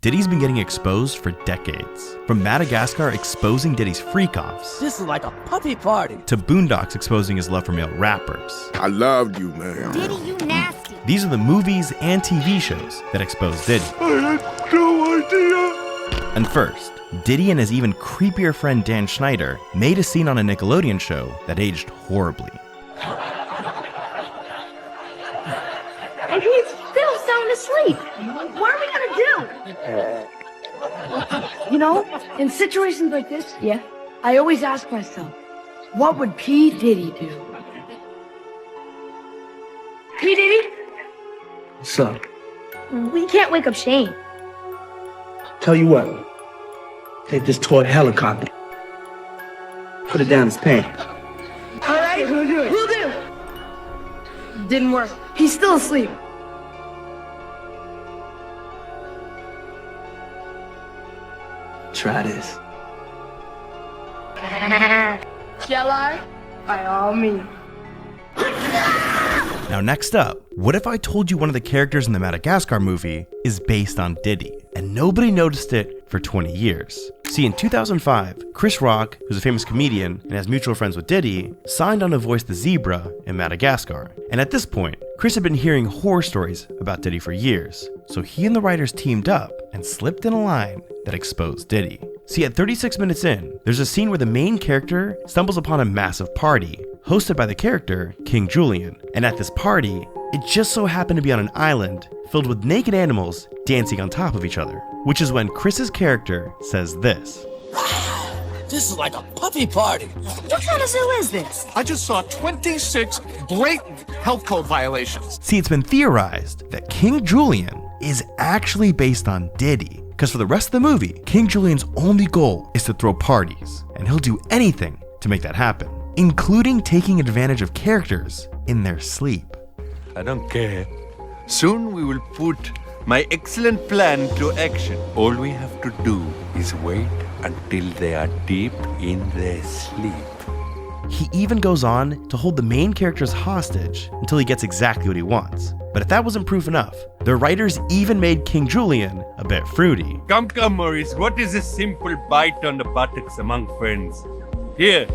Diddy's been getting exposed for decades. From Madagascar exposing Diddy's freak-offs. This is like a puppy party. To Boondocks exposing his love for male rappers. I loved you, man. Diddy, you nasty. These are the movies and TV shows that expose Diddy. I had no idea. And first, Diddy and his even creepier friend Dan Schneider made a scene on a Nickelodeon show that aged horribly. And he's still sound asleep. What are we gonna do? You know, in situations like this, I always ask myself, what would P. Diddy do? P. Diddy? What's up? We can't wake up Shane. Tell you what, take this toy helicopter, put it down his pants. All right, we'll do it. We'll do. Didn't work. He's still asleep. Try this. Shall I? By all means. Now next up, what if I told you one of the characters in the Madagascar movie is based on Diddy, and nobody noticed it for 20 years? See, in 2005, Chris Rock, who's a famous comedian and has mutual friends with Diddy, signed on to voice the zebra in Madagascar. And at this point, Chris had been hearing horror stories about Diddy for years, so he and the writers teamed up and slipped in a line that exposed Diddy. See, at 36 minutes in, there's a scene where the main character stumbles upon a massive party, hosted by the character King Julian. And at this party, it just so happened to be on an island filled with naked animals dancing on top of each other, which is when Chris's character says this. This is like a puppy party. What kind of zoo is this? I just saw 26 blatant health code violations. See, it's been theorized that King Julian is actually based on Diddy, because for the rest of the movie, King Julian's only goal is to throw parties, and he'll do anything to make that happen, including taking advantage of characters in their sleep. I don't care. Soon we will put my excellent plan to action. All we have to do is wait until they are deep in their sleep. He even goes on to hold the main characters hostage until he gets exactly what he wants. But if that wasn't proof enough, the writers even made King Julian a bit fruity. Come, Maurice, what is a simple bite on the buttocks among friends? Here,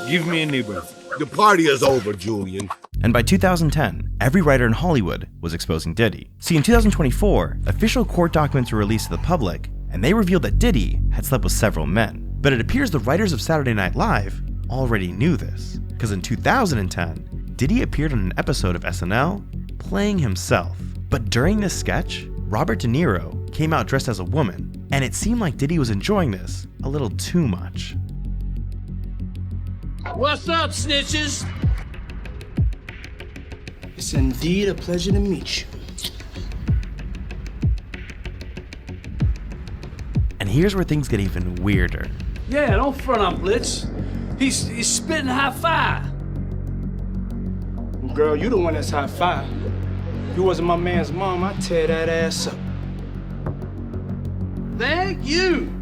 give me a nibble. The party is over, Julian. And by 2010, every writer in Hollywood was exposing Diddy. See, in 2024, official court documents were released to the public, and they revealed that Diddy had slept with several men. But it appears the writers of Saturday Night Live already knew this, because in 2010, Diddy appeared on an episode of SNL playing himself. But during this sketch, Robert De Niro came out dressed as a woman, and it seemed like Diddy was enjoying this a little too much. What's up, snitches? It's indeed a pleasure to meet you. And here's where things get even weirder. Yeah, don't front on Blitz. He's spitting high five. Girl, you the one that's high five. If you wasn't my man's mom, I'd tear that ass up. Thank you.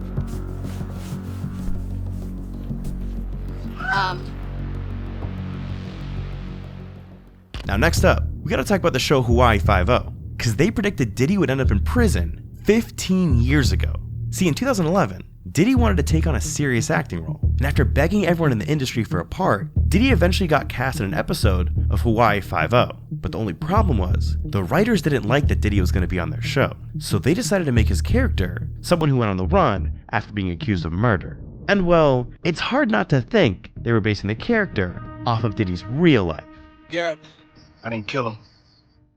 Now next up, we gotta talk about the show Hawaii Five-0, because they predicted Diddy would end up in prison 15 years ago. See, in 2011, Diddy wanted to take on a serious acting role, and after begging everyone in the industry for a part, Diddy eventually got cast in an episode of Hawaii Five-0. But the only problem was, the writers didn't like that Diddy was going to be on their show, so they decided to make his character someone who went on the run after being accused of murder. And well, it's hard not to think they were basing the character off of Diddy's real life. Garrett, I didn't kill him.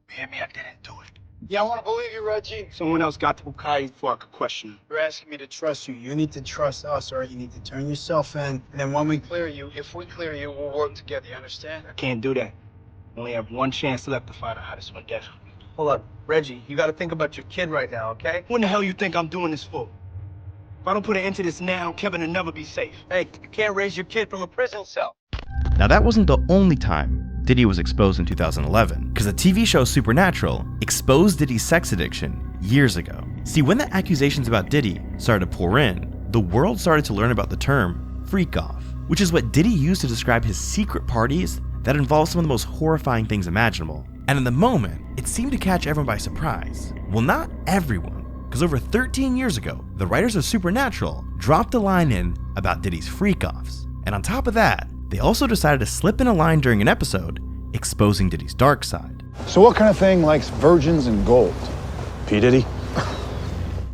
Hear me, I didn't do it. Yeah, I want to believe you, Reggie. Someone else got to Bukai before I could question him. You're asking me to trust you. You need to trust us, or you need to turn yourself in. And then when we clear you, if we clear you, we'll work together. You understand? I can't do that. Only have one chance left to find out how this one gets. Hold up, Reggie. You got to think about your kid right now, okay? What the hell you think I'm doing this for? If I don't put an end to this now, Kevin will never be safe. Hey, you can't raise your kid from a prison cell. Now that wasn't the only time Diddy was exposed in 2011, because the TV show Supernatural exposed Diddy's sex addiction years ago. See, when the accusations about Diddy started to pour in, the world started to learn about the term freak-off, which is what Diddy used to describe his secret parties that involved some of the most horrifying things imaginable. And in the moment, it seemed to catch everyone by surprise. Well, not everyone, because over 13 years ago, the writers of Supernatural dropped a line in about Diddy's freak-offs. And on top of that, they also decided to slip in a line during an episode exposing Diddy's dark side. So what kind of thing likes virgins and gold? P. Diddy?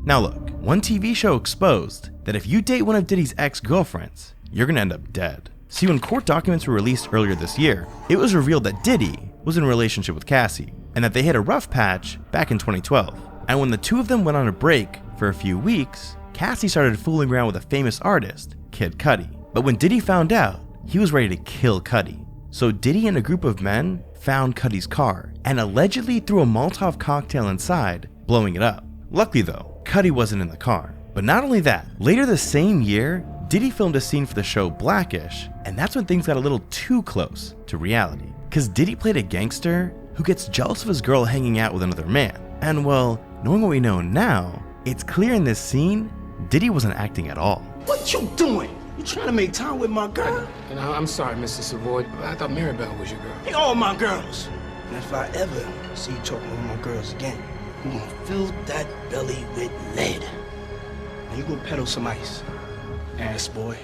Now look, one TV show exposed that if you date one of Diddy's ex-girlfriends, you're gonna end up dead. See, when court documents were released earlier this year, it was revealed that Diddy was in a relationship with Cassie, and that they hit a rough patch back in 2012. And when the two of them went on a break for a few weeks, Cassie started fooling around with a famous artist, Kid Cudi. But when Diddy found out, he was ready to kill Cudi. So Diddy and a group of men found Cudi's car and allegedly threw a Molotov cocktail inside, blowing it up. Luckily though, Cudi wasn't in the car. But not only that, later the same year, Diddy filmed a scene for the show Blackish, and that's when things got a little too close to reality. Cause Diddy played a gangster who gets jealous of his girl hanging out with another man. And well, knowing what we know now, it's clear in this scene, Diddy wasn't acting at all. What you doing? You trying to make time with my girl? And I'm sorry, Mr. Savoy. I thought Maribel was your girl. Ain't all my girls. And if I ever see you talking with my girls again, you gonna fill that belly with lead. And you gonna pedal some ice. Ass boy.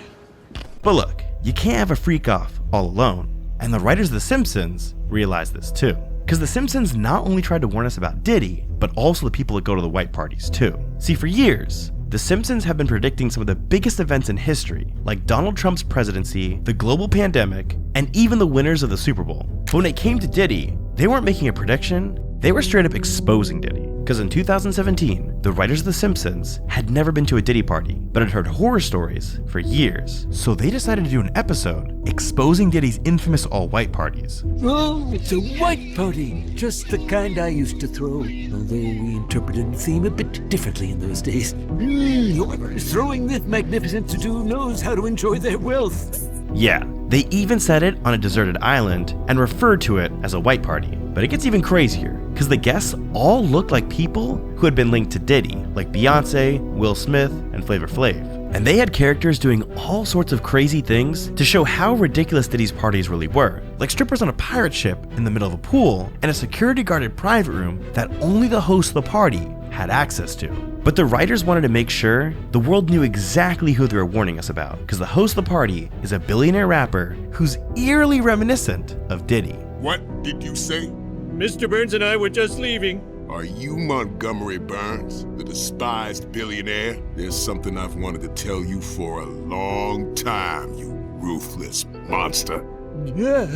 But look, you can't have a freak off all alone. And the writers of The Simpsons realized this too. Because The Simpsons not only tried to warn us about Diddy, but also the people that go to the white parties too. See, for years, The Simpsons have been predicting some of the biggest events in history, like Donald Trump's presidency, the global pandemic, and even the winners of the Super Bowl. But when it came to Diddy, they weren't making a prediction, they were straight up exposing Diddy. Because in 2017, the writers of The Simpsons had never been to a Diddy party, but had heard horror stories for years. So they decided to do an episode exposing Diddy's infamous all-white parties. Oh, it's a white party, just the kind I used to throw, although we interpreted the theme a bit differently in those days. Whoever is throwing this magnificent to-do knows how to enjoy their wealth. Yeah, they even said it on a deserted island and referred to it as a white party. But it gets even crazier, because the guests all looked like people who had been linked to Diddy, like Beyonce, Will Smith, and Flavor Flav. And they had characters doing all sorts of crazy things to show how ridiculous Diddy's parties really were, like strippers on a pirate ship in the middle of a pool, and a security-guarded private room that only the host of the party had access to. But the writers wanted to make sure the world knew exactly who they were warning us about, because the host of the party is a billionaire rapper who's eerily reminiscent of Diddy. What did you say? Mr. Burns and I were just leaving. Are you Montgomery Burns, the despised billionaire? There's something I've wanted to tell you for a long time, you ruthless monster. Yeah.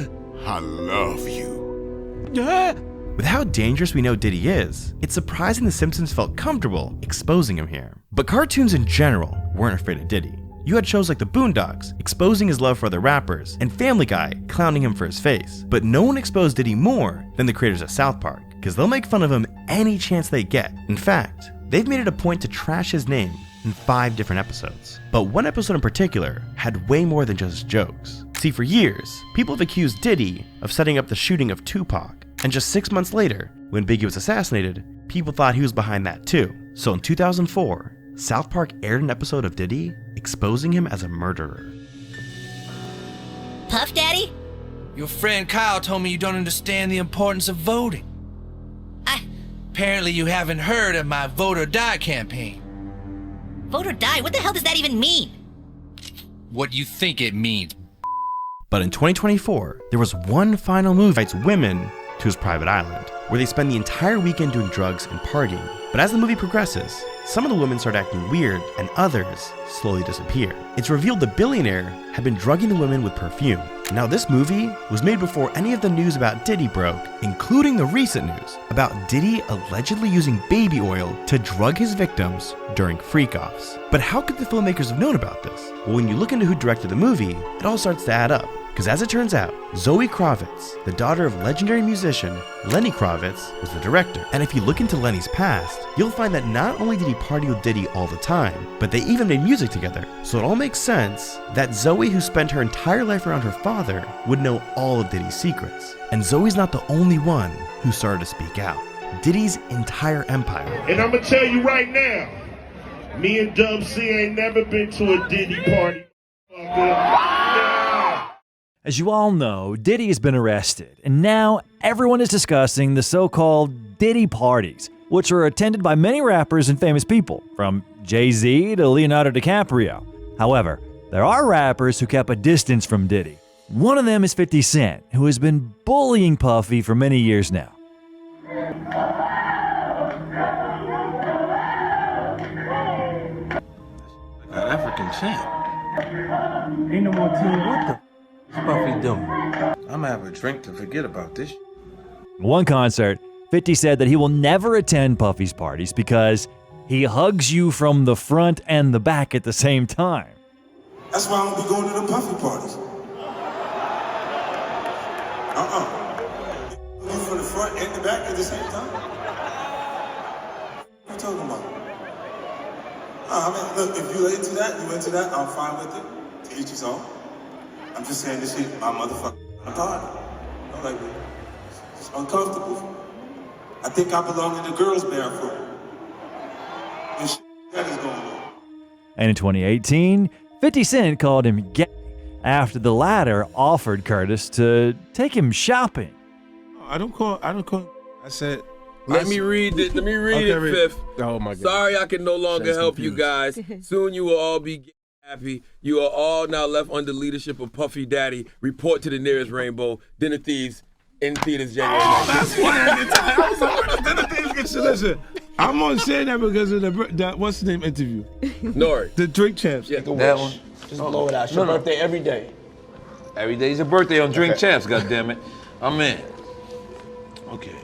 I love you. Yeah. With how dangerous we know Diddy is, it's surprising The Simpsons felt comfortable exposing him here. But cartoons in general weren't afraid of Diddy. You had shows like The Boondocks exposing his love for other rappers, and Family Guy clowning him for his face. But no one exposed Diddy more than the creators of South Park, because they'll make fun of him any chance they get. In fact, they've made it a point to trash his name in 5 different episodes. But one episode in particular had way more than just jokes. See, for years, people have accused Diddy of setting up the shooting of Tupac, and just 6 months later, when Biggie was assassinated, people thought he was behind that too. So in 2004, South Park aired an episode of Diddy exposing him as a murderer. Puff Daddy? Your friend Kyle told me you don't understand the importance of voting. Apparently you haven't heard of my Vote or Die campaign. Vote or die? What the hell does that even mean? What you think it means. But in 2024, there was one final move that invites women to his private island, where they spend the entire weekend doing drugs and partying. But as the movie progresses, some of the women start acting weird and others slowly disappear. It's revealed the billionaire had been drugging the women with perfume. Now this movie was made before any of the news about Diddy broke, including the recent news about Diddy allegedly using baby oil to drug his victims during freak-offs. But how could the filmmakers have known about this? Well, when you look into who directed the movie, it all starts to add up. Because as it turns out, Zoe Kravitz, the daughter of legendary musician Lenny Kravitz, was the director. And if you look into Lenny's past, you'll find that not only did he party with Diddy all the time, but they even made music together. So it all makes sense that Zoe, who spent her entire life around her father, would know all of Diddy's secrets. And Zoe's not the only one who started to speak out. Diddy's entire empire. And I'm gonna tell you right now, me and Dub C ain't never been to a Diddy party. As you all know, Diddy has been arrested, and now everyone is discussing the so-called Diddy parties. which were attended by many rappers and famous people, from Jay-Z to Leonardo DiCaprio. However, there are rappers who kept a distance from Diddy. One of them is 50 Cent, who has been bullying Puffy for many years now. African champ. Ain't no more team. What the is Puffy doing? I'm gonna have a drink to forget about this. One concert, 50 said that he will never attend Puffy's parties because he hugs you from the front and the back at the same time. That's why I don't be going to the Puffy parties. You from the front and the back at the same time? What are you talking about? I mean, look, if you into that, I'm fine with it. To each his own. I'm just saying this shit, my motherfucking party. I'm like, it's uncomfortable. I think I belong in the girls' bathroom. And shit that is going on. And in 2018, 50 Cent called him gay after the latter offered Curtis to take him shopping. I don't call. I said. Let me read it, Fifth. Oh my God. Sorry I can no longer help you guys. Soon you will all be happy. You are all now left under leadership of Puffy Daddy. Report to the nearest rainbow. Dinner Thieves in theaters January 9th. That's why I was like, where did Dinner Thieves get you? Listen, I'm only saying that because of the what's the name interview? Nori. The Drink Champs. Yeah, That one. Just blow it out. It's your birthday every day. Every day's your birthday on Drink Champs, goddammit. I'm in. Okay.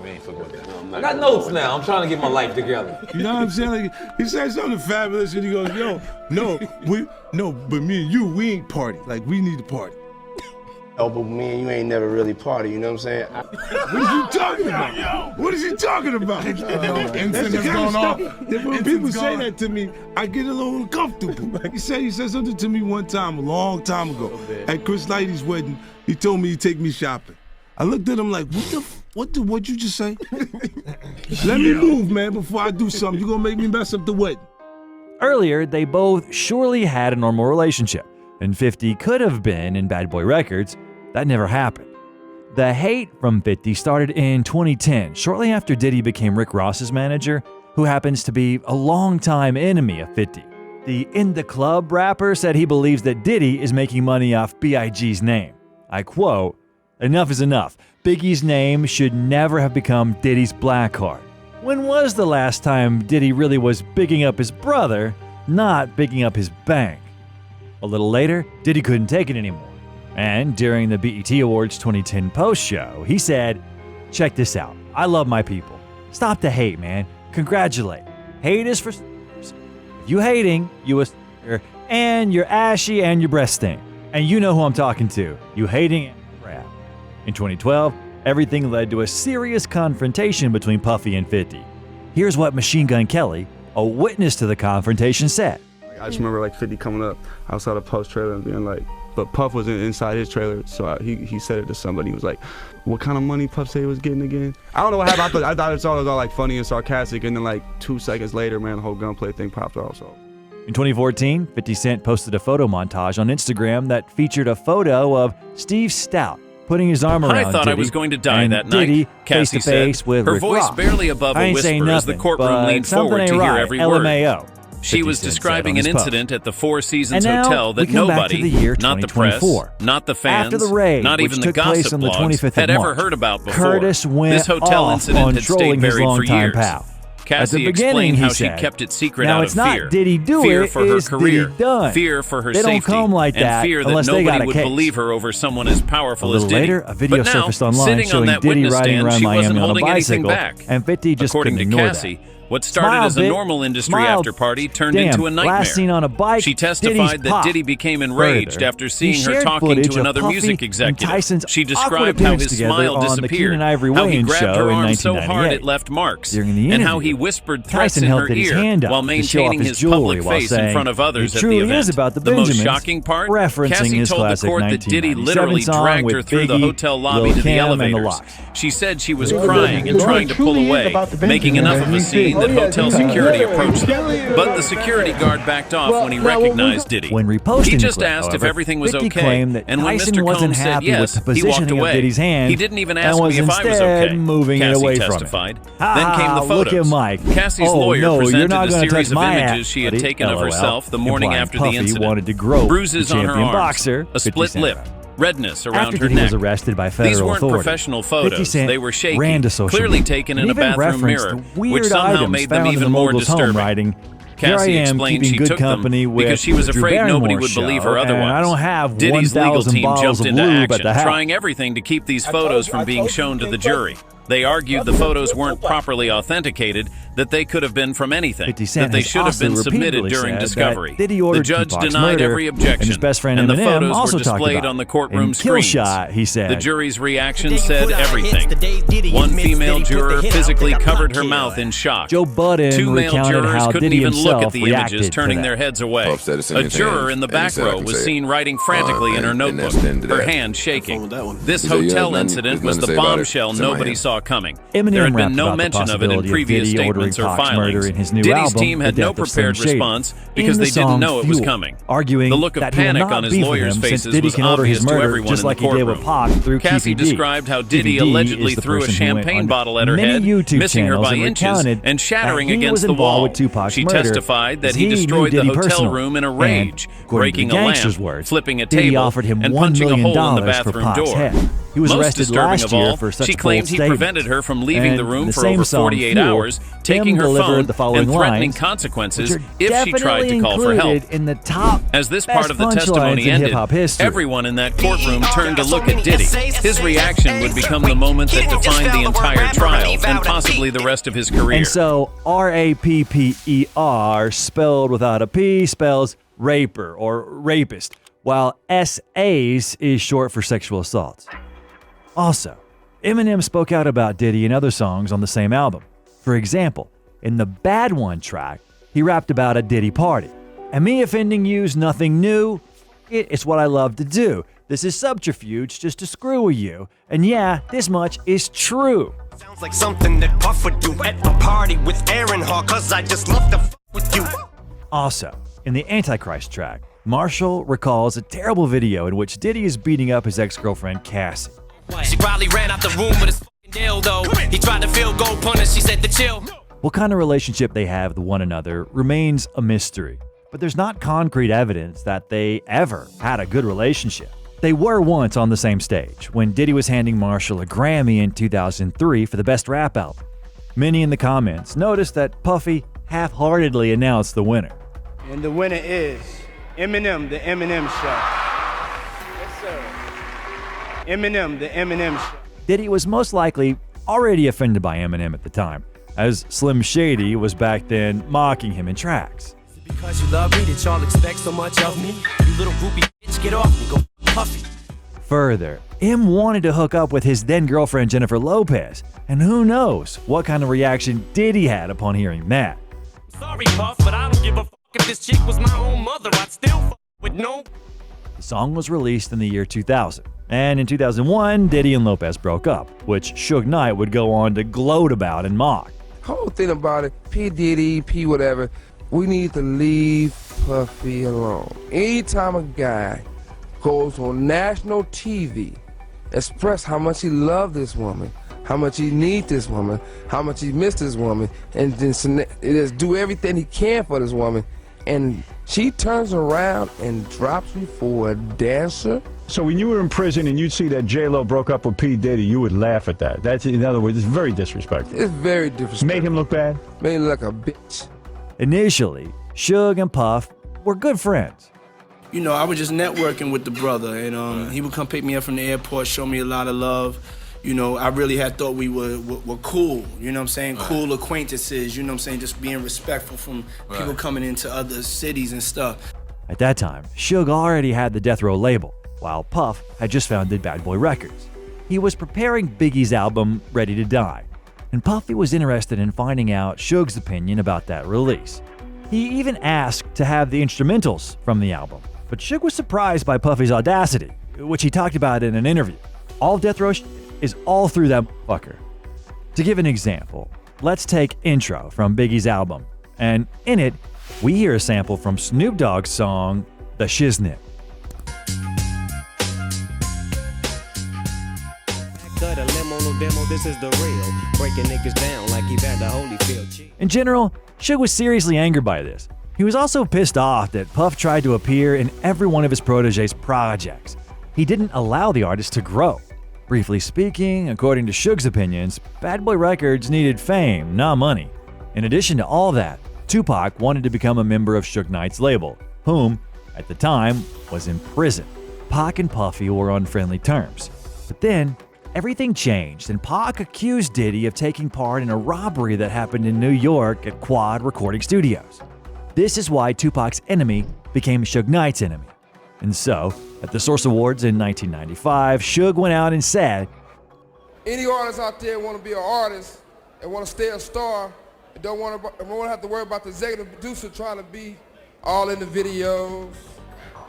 We ain't fucking with that. I got notes now. I'm trying to get my life together. You know what I'm saying? Like, he said something fabulous and he goes, yo, but me and you, we ain't party. Like, we need to party. Oh, but me and you ain't never really party, you know what I'm saying? What is you talking about? What is he talking about? That's going on. When people say that to me, I get a little uncomfortable. He said something to me one time, a long time ago, at Chris Lighty's wedding. He told me he'd take me shopping. I looked at him like, what'd you just say? Let me move, man, before I do something. You're gonna make me mess up the wedding. Earlier, they both surely had a normal relationship, and 50 could have been in Bad Boy Records. That never happened. The hate from 50 started in 2010, shortly after Diddy became Rick Ross's manager, who happens to be a longtime enemy of 50. The In the Club rapper said he believes that Diddy is making money off B.I.G.'s name. I quote, "Enough is enough. Biggie's name should never have become Diddy's black card. When was the last time Diddy really was bigging up his brother, not bigging up his bank?" A little later, Diddy couldn't take it anymore. And during the BET Awards 2010 post show, he said, "Check this out. I love my people. Stop the hate, man. Congratulate. Hate is for s***ers. If you hating, you a s***er, and you're ashy and your breath stink. And you know who I'm talking to. You hating and crap." In 2012, everything led to a serious confrontation between Puffy and 50. Here's what Machine Gun Kelly, a witness to the confrontation, said. I just remember like 50 coming up outside of Puff's trailer and being like, but Puff was inside his trailer, so he said it to somebody. He was like, "What kind of money Puff say he was getting again?" I don't know what happened. I thought it was all like funny and sarcastic, and then like 2 seconds later, man, the whole gunplay thing popped off. So. In 2014, 50 Cent posted a photo montage on Instagram that featured a photo of Steve Stout putting his arm around Diddy. I thought I was going to die and that Diddy night, Cassie face-to-face with her Rick voice Ross. barely above I a ain't whisper saying as the nothing, courtroom leaned forward to hear right. every LMAO. word. She was describing an incident at the Four Seasons and now Hotel that we come back to nobody, the year not the press, 2024. not the fans, After the raid, not even which the took place gossip on the blogs 25th had of ever March, heard about before. Curtis went This hotel off incident on had stayed trolling his buried for longtime years. pal. Cassie explained how she kept it secret now out it's of not fear. Did he do fear it, for her it's career, did he done. fear for her they safety, don't come like and that fear that unless they got nobody a would case. believe her over someone as powerful A as little Diddy. later, a video But now, surfaced online sitting showing on that Diddy witness riding stand, around she Miami wasn't on a holding anything bicycle, back. and 50 just According to couldn't ignore Cassie, that. what started Smile, as a bitch. normal industry Smile. after party turned Damn, into a nightmare. last seen on a bike, She testified Diddy's that pop. Diddy became enraged Further, after he seeing her shared talking footage to of another Puffy music and executive. Tyson's She awkward described how appearance his together smile on the disappeared, Keenan Ivory how he Wayans grabbed show her in arm so hard 1998. it left marks, During the and how interview, he whispered threats Tyson in held her Diddy's ear hand up while to show off maintaining his his jewelry public while face in saying, front of others "It at the truly event. is about the The most Benjamins," shocking part, referencing Cassie his told the classic court that Diddy 1997 literally song dragged with her through the Biggie, hotel lobby Lil' to the Kim, and the elevators. Lox. She said she was crying and trying to pull away, making enough of a scene that hotel security approached them, but the security guard backed off when he recognized Diddy. When reposting He the just clip, asked if however, everything was 50 okay, claimed that and when Tyson Mr. wasn't Combs said happy yes, with the he walked positioning away. of Diddy's hand. He didn't even and ask was me if I was instead okay. moving Cassie it away testified. from him. Then came the photos. Look at Mike. Cassie's oh, lawyer no, you're presented not a gonna series touch of my images she had buddy. taken of herself the morning Implying after Puffy the incident. wanted to grope Bruises the on her champion arms, boxer, a 50 split Cent. lip, redness around After her Diddy neck. was arrested by federal These weren't authorities, professional 50 photos. Cent They were shaky, ran to social clearly media taken in and a even bathroom referenced mirror, the weird which somehow items made them found in even the more mogul's home, disturbing. writing, Cassie "Here I am explained keeping she good took company them with because she was the Drew afraid nobody Barrymore would believe show, her otherwise. and I don't have Diddy's legal 1,000 team bottles jumped of into lube at action, the house." trying everything to keep these photos from being shown to the jury. They argued the photos weren't properly authenticated, that they could have been from anything, 50 Cent that they has should have also been submitted repeatedly during said discovery. that Diddy The ordered judge Tupac's denied murder, every objection, and his best friend and the Eminem photos also were talked displayed about on the it. courtroom In Kill screens. Shot, he said, The jury's reaction said everything. One female juror physically covered her mouth in shock. Joe Budden Two male recounted jurors how couldn't Diddy even look at himself the images, reacted to turning that. their heads away. Puff said it's in A his juror hands, in the and he back said I row can was say it. seen writing frantically in her and notebook, that's the end of her that. hand shaking. This He said, "Yeah, hotel nothing- incident there's was nothing the to say about it. bombshell It's in my nobody hands." saw coming. Eminem There had rapped been no about the mention of it in possibility of previous Diddy ordering statements or Pac's murder filings. in his new Diddy's album, team had The no Death of Slim prepared Shady. response In because the they didn't song know it was Fuel, coming. arguing The look of that he will panic not on his be for lawyers' him since faces Diddy was can order obvious his to murder everyone just in the like he did with courtroom. Pac through Cassie TVD. described how Diddy TVD allegedly is the threw a person who went champagne on bottle at her many head, YouTube missing her channels by and inches recounted and shattering that he against was the involved wall. with Tupac's She murder, testified that as he knew destroyed the Diddy hotel personally. room in a And, rage, according to breaking the a gangster's lamp, words, flipping a Diddy table, offered him and $1 punching a million hole in the for bathroom Pac's door. head. He was Most arrested disturbing last of all, year for such she bold claimed he statements. prevented her from leaving And the room the for same over song, 48 Fuel, hours, taking her delivered phone the following and threatening lines, consequences which are if she tried to call for help. included in the top As this best part of the punchlines testimony in ended, hip-hop history. everyone in that courtroom turned to look at Diddy. His reaction would become the moment that defined the entire trial and possibly the rest of his career. And so RAPPER, spelled without a P, spells raper or rapist, while SAs is short for sexual assaults. Also, Eminem spoke out about Diddy in other songs on the same album. For example, in the Bad One track, he rapped about a Diddy party. And me offending you's nothing new. It's what I love to do. This is subterfuge just to screw with you. And yeah, this much is true. Sounds like something that Puff would do at a party with Aaron Hall, cause I just love to f with you. Also, in the Antichrist track, Marshall recalls a terrible video in which Diddy is beating up his ex-girlfriend Cassie. She probably ran out the room with his fucking dildo. He tried to field goal punter, she said to chill. What kind of relationship they have with one another remains a mystery, but there's not concrete evidence that they ever had a good relationship. They were once on the same stage when Diddy was handing Marshall a Grammy in 2003 for the Best Rap Album. Many in the comments noticed that Puffy half-heartedly announced the winner. And the winner is Eminem, the Eminem Show. Yes, sir. Eminem, the Eminem Show. Diddy was most likely already offended by Eminem at the time, as Slim Shady was back then mocking him in tracks. Because you love me, that y'all expect so much of me. You little groupie bitch, get off me, go Puffy. Further, M wanted to hook up with his then-girlfriend Jennifer Lopez, and who knows what kind of reaction Diddy had upon hearing that. Sorry, Puff, but I don't give a fuck if this chick was my own mother. I'd still fuck with no. The song was released in the year 2000, and in 2001, Diddy and Lopez broke up, which Suge Knight would go on to gloat about and mock. Whole thing about it, P. Diddy, P. whatever, we need to leave Puffy alone. Anytime a guy goes on national TV, express how much he loved this woman, how much he needs this woman, how much he missed this woman, and then just do everything he can for this woman, and she turns around and drops me for a dancer. So when you were in prison and you'd see that J-Lo broke up with P. Diddy, you would laugh at that. That's, in other words, it's very disrespectful. It's very disrespectful. Made him look bad? Made him look like a bitch. Initially, Suge and Puff were good friends. You know, I was just networking with the brother, and he would come pick me up from the airport, show me a lot of love. You know, I really had thought we were cool, you know what I'm saying? Right. Cool acquaintances, you know what I'm saying? Just being respectful from people coming into other cities and stuff. At that time, Suge already had the Death Row label, while Puff had just founded Bad Boy Records. He was preparing Biggie's album, Ready to Die, and Puffy was interested in finding out Suge's opinion about that release. He even asked to have the instrumentals from the album, but Suge was surprised by Puffy's audacity, which he talked about in an interview. All Death Row is all through that fucker. To give an example, let's take Intro from Biggie's album. And in it, we hear a sample from Snoop Dogg's song, The Shiznit. In general, Suge was seriously angered by this. He was also pissed off that Puff tried to appear in every one of his protege's projects. He didn't allow the artist to grow. Briefly speaking, according to Suge's opinions, Bad Boy Records needed fame, not money. In addition to all that, Tupac wanted to become a member of Suge Knight's label, whom, at the time, was in prison. Pac and Puffy were on friendly terms. But then, everything changed, and Pac accused Diddy of taking part in a robbery that happened in New York at Quad Recording Studios. This is why Tupac's enemy became Suge Knight's enemy. And so, at the Source Awards in 1995, Suge went out and said, any artists out there want to be an artist and want to stay a star and don't want to have to worry about the executive producer trying to be all in the videos,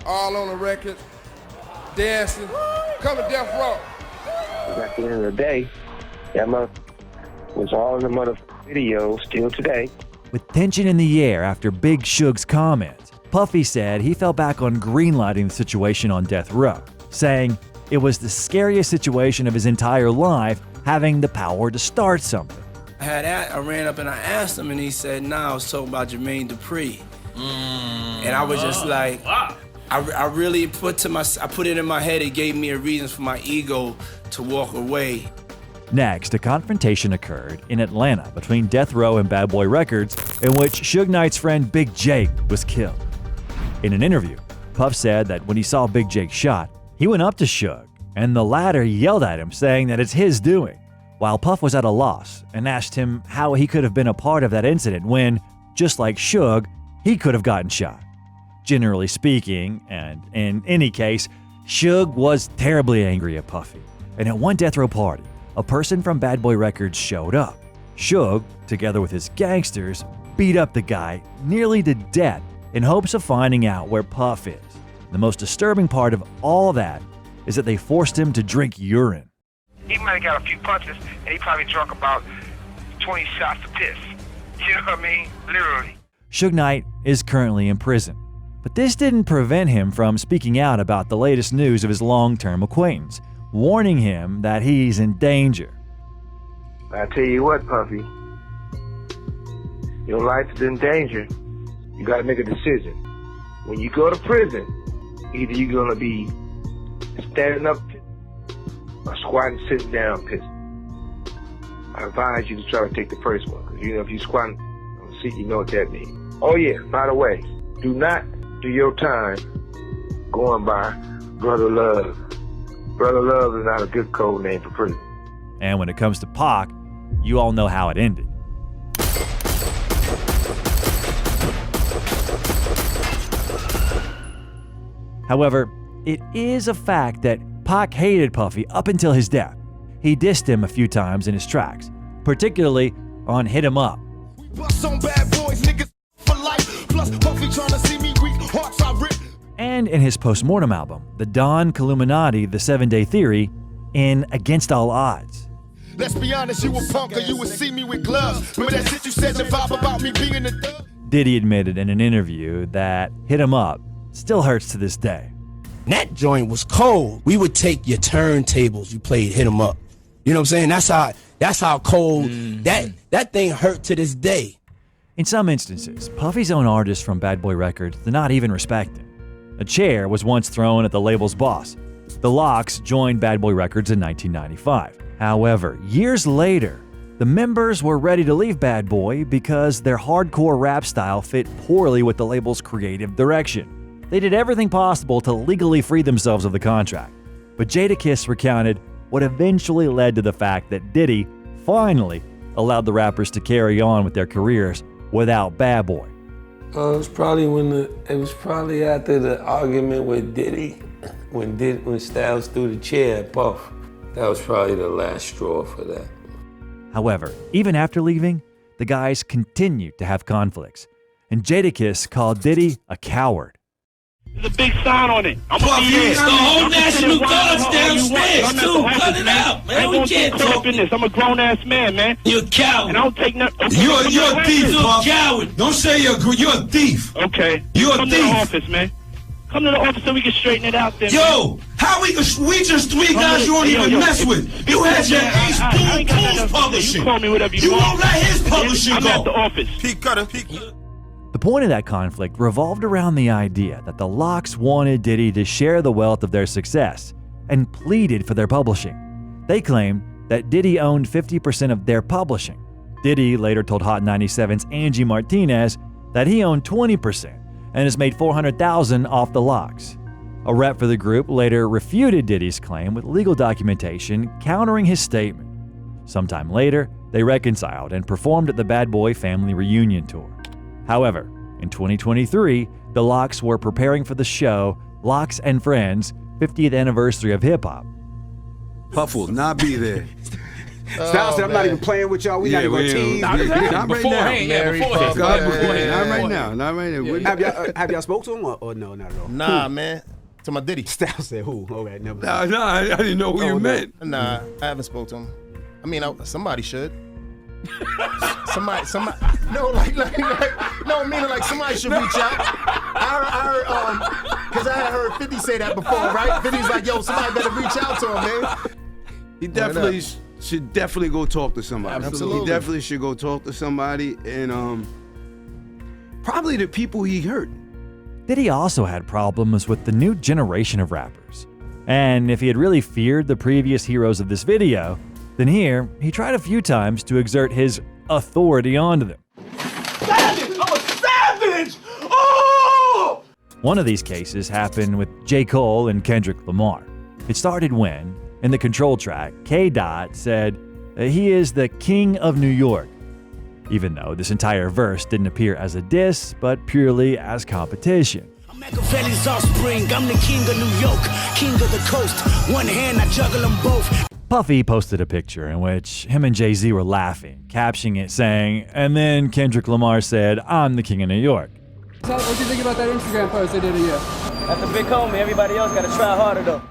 all on the record, dancing, come to Death Row. At the end of the day, that mother was all in the mother video still today. With tension in the air after Big Suge's comments, Puffy said he fell back on greenlighting the situation on Death Row, saying it was the scariest situation of his entire life, having the power to start something. I ran up and I asked him, and he said, nah, I was talking about Jermaine Dupri. And I was just like, I really put it in my head, it gave me a reason for my ego to walk away. Next, a confrontation occurred in Atlanta between Death Row and Bad Boy Records, in which Suge Knight's friend Big Jake was killed. In an interview, Puff said that when he saw Big Jake shot, he went up to Suge, and the latter yelled at him, saying that it's his doing, while Puff was at a loss and asked him how he could have been a part of that incident when, just like Suge, he could have gotten shot. Generally speaking, and in any case, Suge was terribly angry at Puffy, and at one Death Row party, a person from Bad Boy Records showed up. Suge, together with his gangsters, beat up the guy nearly to death in hopes of finding out where Puff is. The most disturbing part of all that is that they forced him to drink urine. He might have got a few punches, and he probably drunk about 20 shots of piss. You know what I mean? Literally. Suge Knight is currently in prison, but this didn't prevent him from speaking out about the latest news of his long-term acquaintance, warning him that he's in danger. I tell you what, Puffy, your life is in danger. You gotta make a decision. When you go to prison, either you're gonna be standing up or squatting, sitting down, pissing. I advise you to try to take the first one, because you know if you squatting on the seat, you know what that means. Oh yeah, by the way, do not do your time going by Brother Love. Brother Love is not a good code name for prison. And when it comes to Pac, you all know how it ended. However, it is a fact that Pac hated Puffy up until his death. He dissed him a few times in his tracks, particularly on Hit 'Em Up. And in his postmortem album, the Don Killuminati, The 7-Day Theory, in Against All Odds. Let's be honest, you a punk or you would see me with gloves. Remember that shit you said, the vibe about me being in the thug? Diddy admitted in an interview that Hit 'Em Up still hurts to this day. That joint was cold. We would take your turntables, you played Hit 'Em Up. You know what I'm saying? That's how cold that thing hurt to this day. In some instances, Puffy's own artists from Bad Boy Records did not even respect him. A chair was once thrown at the label's boss. The Lox joined Bad Boy Records in 1995. However, years later, the members were ready to leave Bad Boy because their hardcore rap style fit poorly with the label's creative direction. They did everything possible to legally free themselves of the contract. But Jadakiss recounted what eventually led to the fact that Diddy finally allowed the rappers to carry on with their careers without Bad Boy. It was probably after the argument with Diddy, when Styles threw the chair at Puff. That was probably the last straw for that. However, even after leaving, the guys continued to have conflicts, and Jadakiss called Diddy a coward. There's a big sign on it. I'm Puff, gonna be you there. use the whole National Guards downstairs, I'm at the too. office, Cut it out, man. I ain't We gonna can't get caught talk. up in this. I'm a grown-ass man, man. You're a coward. And I don't take nothing. You're a thief, Puff. Coward. Don't say you're a thief. Okay. You're a Come thief. to the office, man. Come to the office so we can straighten it out then. Yo, how we just three guys you don't even mess with. You had your Ace Boom Tools publishing. You call me whatever You want. won't let his publishing I'm go. at the office. Peak cutter. The point of that conflict revolved around the idea that the Lox wanted Diddy to share the wealth of their success and pleaded for their publishing. They claimed that Diddy owned 50% of their publishing. Diddy later told Hot 97's Angie Martinez that he owned 20% and has made $400,000 off the Lox. A rep for the group later refuted Diddy's claim with legal documentation countering his statement. Sometime later, they reconciled and performed at the Bad Boy family reunion tour. However, in 2023, the Lox were preparing for the show Lox and Friends 50th Anniversary of Hip Hop. Puff will not be there. Styles said, I'm not even playing with y'all. We not even team. Not right now. Not right now. Have y'all spoke to him or no, not at all? Nah, man. To my Diddy. Styles said who? All right, never. Nah, I didn't know who you meant. Nah, I haven't spoke to him. I mean, somebody should. somebody. No, no, meaning like somebody should reach out. I heard, because I had heard 50 say that before, right? 50's like, yo, somebody better reach out to him, man. He definitely should go talk to somebody. Absolutely. He definitely should go talk to somebody, and probably the people he hurt. Diddy also had problems with the new generation of rappers. And if he had really feared the previous heroes of this video, then here, he tried a few times to exert his authority onto them. Savage! I'm a savage! Oh! One of these cases happened with J. Cole and Kendrick Lamar. It started when, in the control track, K-Dot said, he is the king of New York, even though this entire verse didn't appear as a diss, but purely as competition. I'm Machiavelli's offspring. I'm the king of New York, king of the coast. One hand, I juggle them both. Puffy posted a picture in which him and Jay-Z were laughing, captioning it saying, and then Kendrick Lamar said, I'm the king of New York. What do you think about that Instagram post they did of you? That's a big homie. Everybody else gotta try harder though.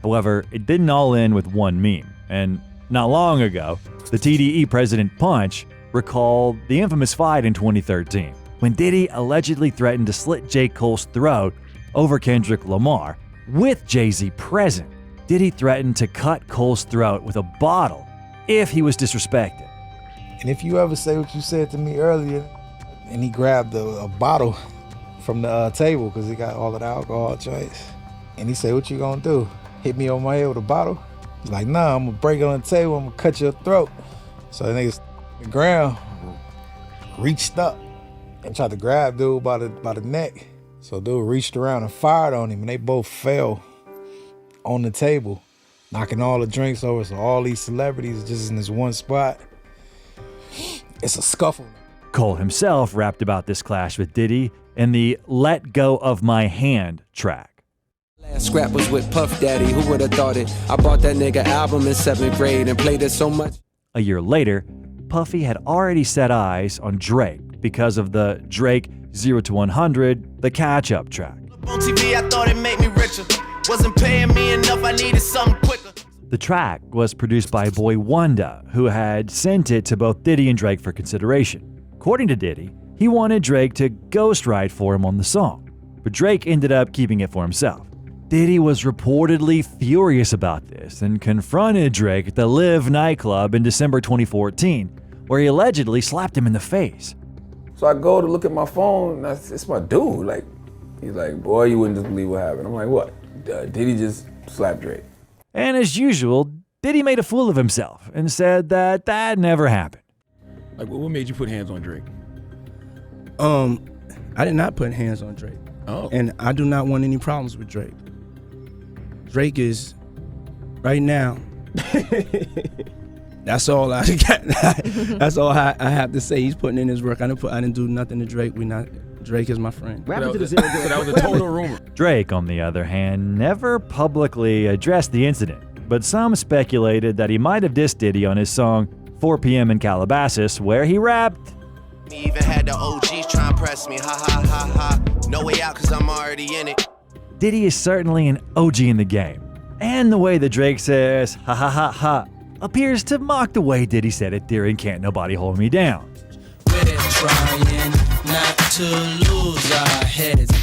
However, it didn't all end with one meme, and not long ago, the TDE president Punch recalled the infamous fight in 2013, when Diddy allegedly threatened to slit J. Cole's throat over Kendrick Lamar, with Jay-Z present. Diddy threatened to cut Cole's throat with a bottle if he was disrespected. And if you ever say what you said to me earlier, and he grabbed a bottle from the table because he got all of the alcohol joints, and he said, what you gonna do? Hit me on my head with a bottle? He's like, nah, I'm gonna break it on the table, I'm gonna cut your throat. So the niggas the ground reached up and tried to grab dude by the neck. So dude reached around and fired on him, and they both fell on the table, knocking all the drinks over. So all these celebrities just in this one spot. It's a scuffle. Cole himself rapped about this clash with Diddy in the Let Go of My Hand track. Last scrap was with Puff Daddy, who would have thought it? I bought that nigga album in 7th grade and played it so much. A year later, Puffy had already set eyes on Drake because of the Drake 0 to 100, the catch-up track. On TV, I thought it made me richer. Wasn't paying me enough, I needed something quicker. The track was produced by Boy Wonder, who had sent it to both Diddy and Drake for consideration. According to Diddy, he wanted Drake to ghostwrite for him on the song, but Drake ended up keeping it for himself. Diddy was reportedly furious about this and confronted Drake at the Live nightclub in December 2014, where he allegedly slapped him in the face. So I go to look at my phone, and it's my dude. Like, he's like, boy, you wouldn't just believe what happened. I'm like, what? Diddy just slapped Drake. And as usual, Diddy made a fool of himself and said that never happened. Like, what made you put hands on Drake? I did not put hands on Drake. Oh. And I do not want any problems with Drake. Drake is, right now, that's all I got. That's all I have to say. He's putting in his work. I didn't do nothing to Drake. Drake is my friend. What happened to so that was a total rumor. Drake, on the other hand, never publicly addressed the incident, but some speculated that he might have dissed Diddy on his song 4 p.m. in Calabasas, where he rapped, Even had the OGs try and press me, ha ha ha ha. No way out cause I'm already in it. Diddy is certainly an OG in the game. And the way that Drake says, ha ha ha ha, appears to mock the way Diddy said it during Can't Nobody Hold Me Down. We're trying not to lose our heads.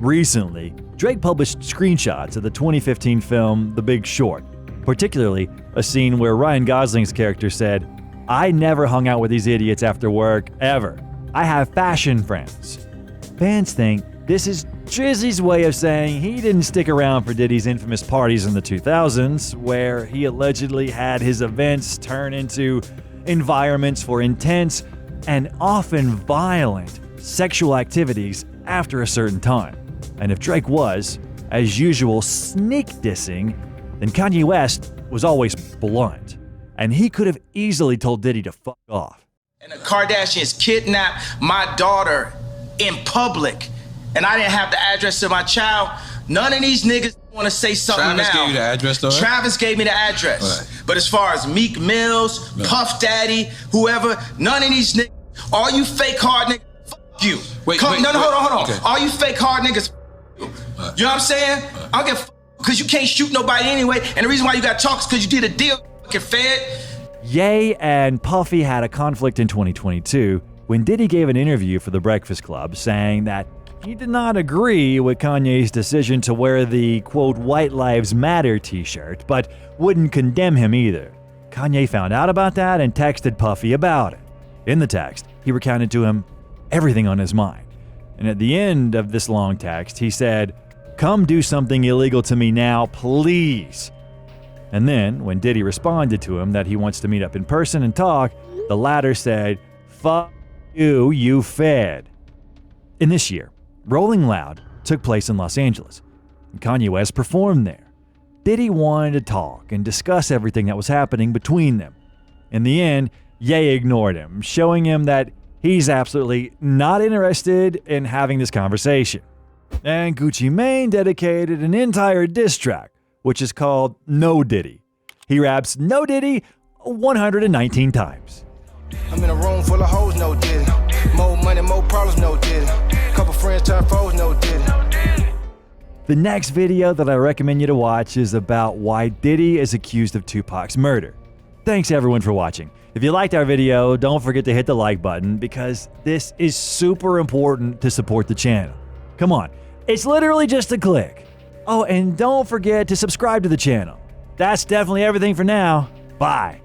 Recently, Drake published screenshots of the 2015 film The Big Short, particularly a scene where Ryan Gosling's character said, "I never hung out with these idiots after work, ever. I have fashion friends." Fans think this is Drizzy's way of saying he didn't stick around for Diddy's infamous parties in the 2000s, where he allegedly had his events turn into environments for intense and often violent sexual activities after a certain time. And if Drake was, as usual, sneak dissing, then Kanye West was always blunt. And he could have easily told Diddy to fuck off. And the Kardashians kidnapped my daughter in public, and I didn't have the address of my child. None of these niggas want to say something Travis now. gave you the address, though, right? Travis gave me the address. Right. But as far as Meek Mills, Puff Daddy, whoever, none of these niggas, all you fake hard niggas, fuck you. Hold on. Okay. All you fake hard niggas, you know what I'm saying? I don't give a because you can't shoot nobody anyway, and the reason why you got talk is because you did a deal, fucking fed. Ye and Puffy had a conflict in 2022 when Diddy gave an interview for The Breakfast Club saying that he did not agree with Kanye's decision to wear the, quote, White Lives Matter t-shirt, but wouldn't condemn him either. Kanye found out about that and texted Puffy about it. In the text, he recounted to him everything on his mind. And at the end of this long text, he said, "Come do something illegal to me now, please." And then, when Diddy responded to him that he wants to meet up in person and talk, the latter said, "Fuck you, you fed." In this year, Rolling Loud took place in Los Angeles, and Kanye West performed there. Diddy wanted to talk and discuss everything that was happening between them. In the end, Ye ignored him, showing him that he's absolutely not interested in having this conversation. And Gucci Mane dedicated an entire diss track, which is called No Diddy. He raps No Diddy 119 times. I'm in a room full of hoes, no Diddy. More money, more problems, no Diddy. Couple friends turn foes, no Diddy. The next video that I recommend you to watch is about why Diddy is accused of Tupac's murder. Thanks everyone for watching. If you liked our video, don't forget to hit the like button because this is super important to support the channel. Come on, it's literally just a click. Oh, and don't forget to subscribe to the channel. That's definitely everything for now. Bye.